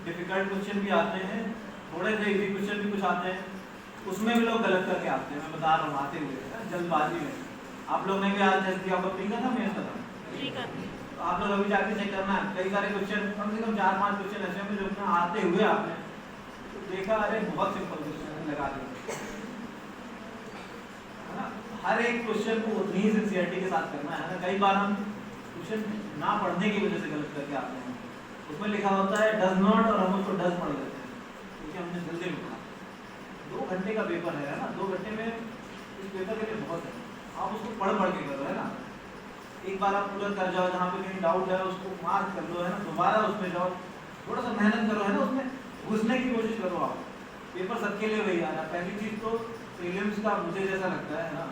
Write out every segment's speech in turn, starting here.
Difficult question भी आते हैं, थोड़े से इजी क्वेश्चन भी कुछ आते हैं, उसमें भी लोग गलत करके आते हैं। मैं बता रहा हूँ आते हुए जल्दबाजी में। आप लोग ने भी आज जैसे आपको प्री का था, मेरे का था, तो आप लोग अभी जाके चेक करना है। कई सारे क्वेश्चन, कम से कम 4-5 क्वेश्चन ऐसे हैं जो आते हुए आपने तो देखा अरे बहुत सिंपल क्वेश्चन लगा दिया, है ना। हर एक क्वेश्चन को उतनी ही सिंसियरिटी के साथ करना है ना। कई बार हम क्वेश्चन ना पढ़ने की वजह से गलत करके आते हैं। उसमें लिखा होता है डज नॉट और हम उसको डज पढ़ लेते हैं क्योंकि हमने जल्दी में पढ़ा। 2 घंटे का पेपर है ना, 2 घंटे में इस पेपर के लिए बहुत है। आप उसको पढ़ के करो, है ना। एक बार आप पूरा कर जाओ, जहाँ पे कहीं डाउट है उसको मार्क कर लो, है ना। दोबारा उसमें जाओ, थोड़ा सा मेहनत करो, है ना। उसमें घुसने की कोशिश करो आप। पेपर सबके लिए वही आ रहा है। पहली चीज़ तो प्रीलिम्स का मुझे जैसा लगता है ना,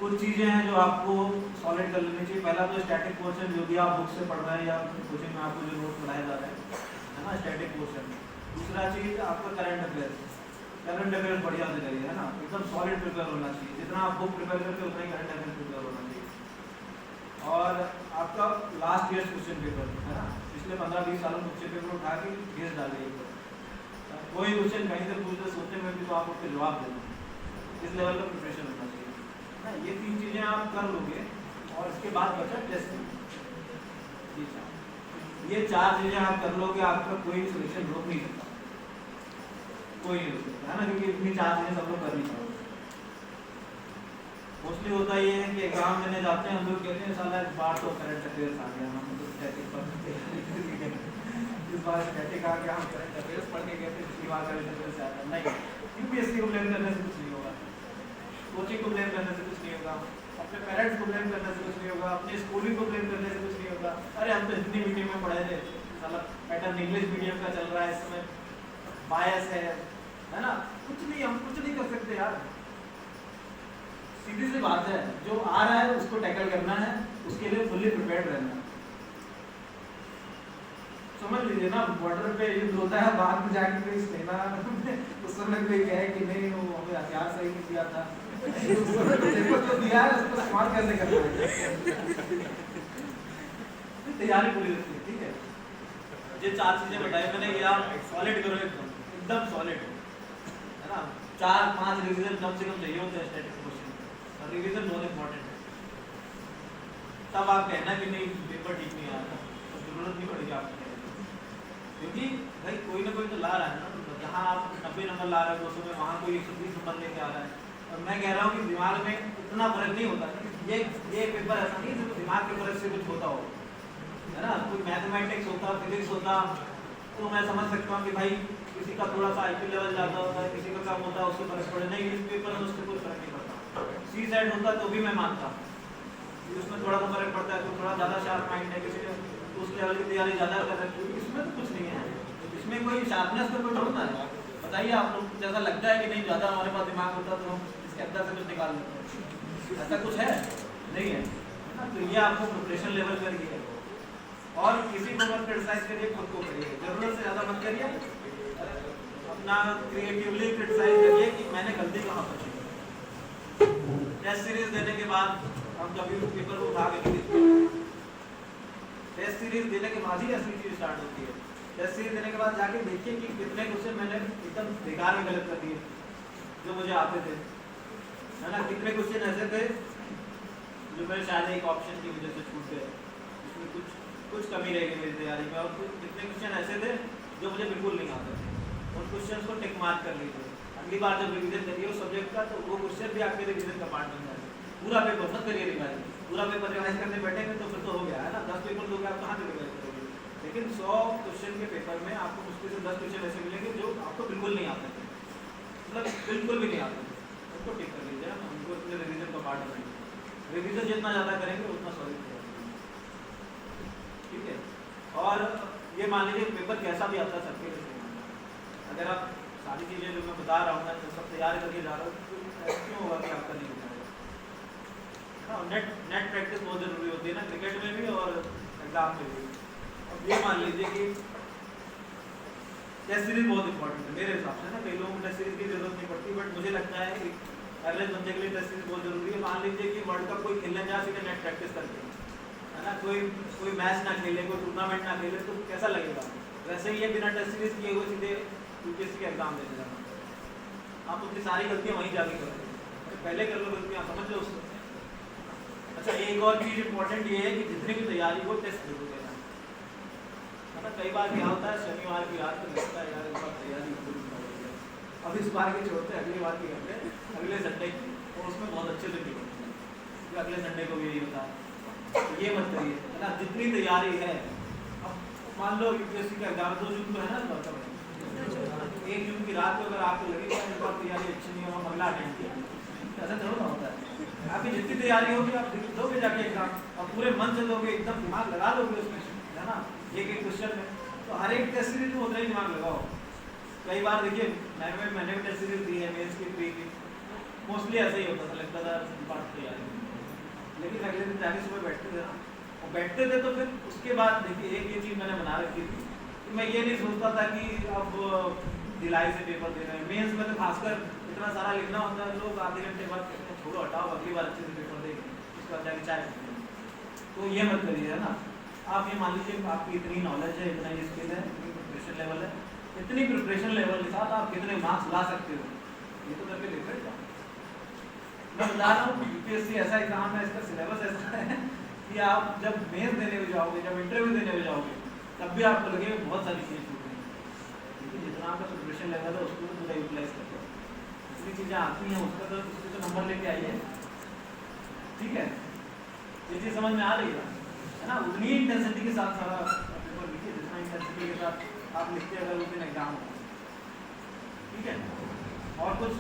कुछ चीज़ें हैं जो आपको सॉलिड कर लेनी चाहिए। पहला तो स्टैटिक पोर्शन जो भी आप बुक से पढ़ रहे हैं या कोचिंग में आपको जो नोट पढ़ाया जा रहा है ना, स्टैटिक पोर्शन। दूसरा चीज़ आपका करंट अफेयर्स, करंट अफेयर्स बढ़िया से करिए, है ना। एकदम सॉलिड प्रिपेयर होना चाहिए। जितना आप बुक प्रिपेयर करते उतना ही करंट अफेयर्स प्रिपेयर होना चाहिए। और आपका लास्ट ईयर क्वेश्चन पेपर, है ना, पिछले 15-20 सालों में क्वेश्चन पेपर उठा के घेर डालिए। कोई क्वेश्चन कहीं से पूछते सोचते में भी तो आप उसके जवाब दे दें। इस लेवल का प्रिपरेशन होना चाहिए ना। ये 3 चीज़ें आप कर लोगे और इसके बाद बचा टेस्टिंग। ये 4 चीज़ें आप कर लोगे, आपका कोई सिलेक्शन रोक नहीं सकता, कोई नहीं रोक सकता, है ना। क्योंकि इतनी 4 चीज़ें सब लोग कर नहीं पाओगे। मोस्टली होता ये है कि एग्जाम देने जाते हैं, हम लोग कहते हैं साला इस बार तो करंट अफेयर्स आ गया, हम तो स्टैटिक पढ़ते हैं, इस बार स्टैटिक आ गया, हम करंट अफेयर्स पढ़ के कहते हैं पिछली बार करंट अफेयर्स आ गया। नहीं, यूपीएससी को ब्लेम करने से कुछ नहीं होगा, कोचिंग को ब्लेम करने से कुछ नहीं होगा, अपने पेरेंट्स को ब्लेम करने से कुछ नहीं होगा, अपनी स्कूलिंग को ब्लेम करने से कुछ नहीं होगा। अरे हम तो हिंदी मीडियम में पढ़े थे, साला पैटर्न इंग्लिश मीडियम का चल रहा है इस समय, बायस है ना। कुछ नहीं, हम कुछ नहीं कर सकते यार। सीधी सी बात है, जो आ रहा है उसको टैकल करना है, उसके लिए फुल्ली प्रिपेयर्ड रहना है। समझ लीजिए ना, बॉर्डर पे युद्ध होता है, बाद में जाके कोई सेना उस समय कोई कहे कि नहीं वो हमें हथियार सही नहीं दिया था, तो दिया है, उसको इस्तेमाल कैसे करना है। तैयारी पूरी रखिए, ठीक है। ये 4 चीजें बताई मैंने, ये आप सॉलिड करो, एकदम सॉलिड, है ना। 4-5 रिवीजन कम से कम चाहिए होते हैं स्टैटिक क्वेश्चन, और रिवीजन बहुत इंपॉर्टेंट है। तब आप कहना कि नहीं पेपर ठीक नहीं आया था, तो जरूरत नहीं पड़ेगी आपको, क्योंकि भाई कोई ना कोई तो ला रहा है ना। तो जहाँ आप 90 नंबर ला रहे हो 200 में, वहाँ कोई 120 नंबर लेके आ रहा है। और मैं कह रहा हूँ कि दिमाग में इतना फर्क नहीं होता। ये पेपर ऐसा नहीं है दिमाग के फर्क से कुछ होता हो, है ना। कोई मैथमेटिक्स होता, फिजिक्स होता, तो मैं समझ सकता हूँ कि भाई किसी का थोड़ा सा IQ लेवल ज़्यादा होता है, किसी का कम होता है, उससे फर्क पड़े। नहीं, इस पेपर में उससे कोई फर्क नहीं पड़ता। C-सेट होता तो भी मैं मानता, उसमें थोड़ा सा फर्क पड़ता है, तो थोड़ा ज़्यादा शार्प माइंड है, किसी ने उस लेवल की तैयारी ज़्यादा कर सकते हो। इसमें तो कुछ नहीं है, इसमें कोई शार्पनेस का कोई ढूंढना है। बताइए आप लोग, जैसा लगता है कि नहीं ज़्यादा हमारे पास दिमाग होता तो हम इसके अंदर से कुछ निकाल लेते हैं, ऐसा कुछ है नहीं है ना। तो ये आपको प्रिपरेशन लेवल पर ही है। और किसी को मत क्रिटिसाइज करिए, खुद को करिए, ज़रूरत से ज़्यादा मत करिए। अपना क्रिएटिवली क्रिटिसाइज करिए कि मैंने गलती कहाँ पर की। टेस्ट सीरीज देने के बाद हम कभी भी पेपर को उठा के नहीं, टेस्ट सीरीज देने के बाद ही असली चीज स्टार्ट होती है। टेस्ट सीरीज देने के बाद जाके देखिए कि कितने क्वेश्चन मैंने एकदम बेकार में गलत कर दिए जो मुझे आते थे, है ना। कितने क्वेश्चन ऐसे थे जो मेरे शायद एक ऑप्शन की वजह से छूट गए, उसमें कुछ कमी रह गई मेरी तैयारी में। और कितने क्वेश्चन ऐसे थे जो मुझे बिल्कुल नहीं आते थे, उन क्वेश्चन को टिक मार्क कर लीजिए। अगली बार जब रिविजन करिए उस सब्जेक्ट का, तो वो क्वेश्चन भी आपके रिविजन का पार्ट बन जाए। पूरा पेपर मत करिए रिवाइज, पूरा पेपर रिवाइज करने बैठेंगे तो फिर तो हो गया, है ना। 10 पेपर दोगे आप कहाँ से रिवाइज करोगे। लेकिन 100 क्वेश्चन के पेपर में आपको मुश्किल से 10 क्वेश्चन ऐसे मिलेंगे जो आपको बिल्कुल नहीं आते थे, मतलब बिल्कुल भी नहीं आते थे। उनको टिक कर लीजिए, उनको अपने रिविजन का पार्ट बनाइए। रिविजन जितना ज़्यादा करेंगे उतना सॉलिड करेंगे, ठीक है। और ये मान लीजिए पेपर कैसा भी आता है सबके लिए, अगर आप सारी चीज़ें जो मैं बता रहा हूँ मैं तो सब तैयार करके जा रहा हूँ, तो क्यों होगा कि आपका नहीं होगा। नेट प्रैक्टिस बहुत ज़रूरी होती है ना, क्रिकेट में भी और एग्जाम में भी। अब ये मान लीजिए कि टेस्ट सीरीज बहुत इंपॉर्टेंट है मेरे हिसाब से ना। कई लोगों को टेस्ट सीरीज की जरूरत नहीं पड़ती, बट मुझे लगता है कि एवरेज बंदे के लिए टेस्ट सीरीज बहुत जरूरी है। मान लीजिए कि वर्ल्ड कप कोई खेलने जा सीधे नेट प्रैक्टिस करके, है ना, कोई मैच ना खेले, कोई टूर्नामेंट ना खेले, तो कैसा लगेगा। वैसे ही ये बिना टेस्ट सीरीज किए हुए सीधे यूपीएससी का एग्जाम देने जाना, आप अपनी सारी गलतियां वहीं जाके करोगे, पहले कर लो गलतियां, समझ लो उसको। अच्छा एक और चीज़ इंपॉर्टेंट ये है कि जितनी भी तैयारी हो टेस्ट जरूर देना है ना। कई बार क्या होता है शनिवार की रात को लगता है यार इस बार तैयारी पूरी हो गई है, अब इस बार की छोड़ते अगली बार की करते अगले संडे की, और उसमें बहुत अच्छे से निकलते अगले संडे को भी यही होता है। तो ये मत करिए है ना, जितनी तैयारी है, अब मान लो यूपीएससी का एग्जाम 2 जून को है ना, 1 जून की रात को अगर आपको लगे कि इस बार तैयारी अच्छी नहीं हो, अगला अटेंड किया, ऐसा थोड़ा ना होता है। आपकी जितनी तैयारी होगी आप दोगे जाके एग्जाम, और पूरे मन से दोगे, एकदम दिमाग लगा दोगे उसमें, है ना, एक क्वेश्चन में, तो हर एक टेस्ट सीरीज में उतना ही दिमाग लगाओ। कई बार देखिए मैंने भी टेस्ट सीरीज दी है, मेंस की प्री की, मोस्टली ऐसा ही होता था, लगता था पार्ट तैयारी, लेकिन अगले दिन जाके सुबह बैठते थे ना, और बैठते थे तो फिर उसके बाद देखिए एक ये चीज़ मैंने बना रखी थी कि मैं ये नहीं सोचता था कि अब ढिलाई से पेपर दे रहे हैं। मेंस में तो खासकर इतना सारा लिखना होता है, लोग आधे घंटे बाद कहते हैं छोड़ो हटाओ अगली बार अच्छे से पेपर देंगे, उसके बाद जाके चाय पीते हैं। तो ये मत करिए, है ना। आप ये मान लीजिए आपकी इतनी नॉलेज है, इतना ये स्किल है, इतनी प्रिपरेशन लेवल है, इतनी प्रिपरेशन लेवल के साथ आप कितने मार्क्स ला सकते हो, ये तो करके देखो जाओ। मैं बता रहा हूँ यूपीएससी ऐसा एग्जाम है, इसका सिलेबस ऐसा है कि आप जब मेंस देने में जाओगे, जब इंटरव्यू देने में जाओगे, तब भी आपको लगेगा बहुत सारी चीज़ छूट रही है, लेकिन जितना आपका प्रिपरेशन लेवल है उसको तो पूरा यूटिलाइज करते हो, जितनी चीज़ें आती हैं उसका तो उसके तो नंबर लेके आइए, ठीक है। ये चीज़ समझ में आ रही है ना, उतनी ही इंटेंसिटी के साथ सारा पेपर लिखिए जितना इंटेंसिटी के साथ आप लिखते अगर उस दिन एग्जाम हो, ठीक है। और कुछ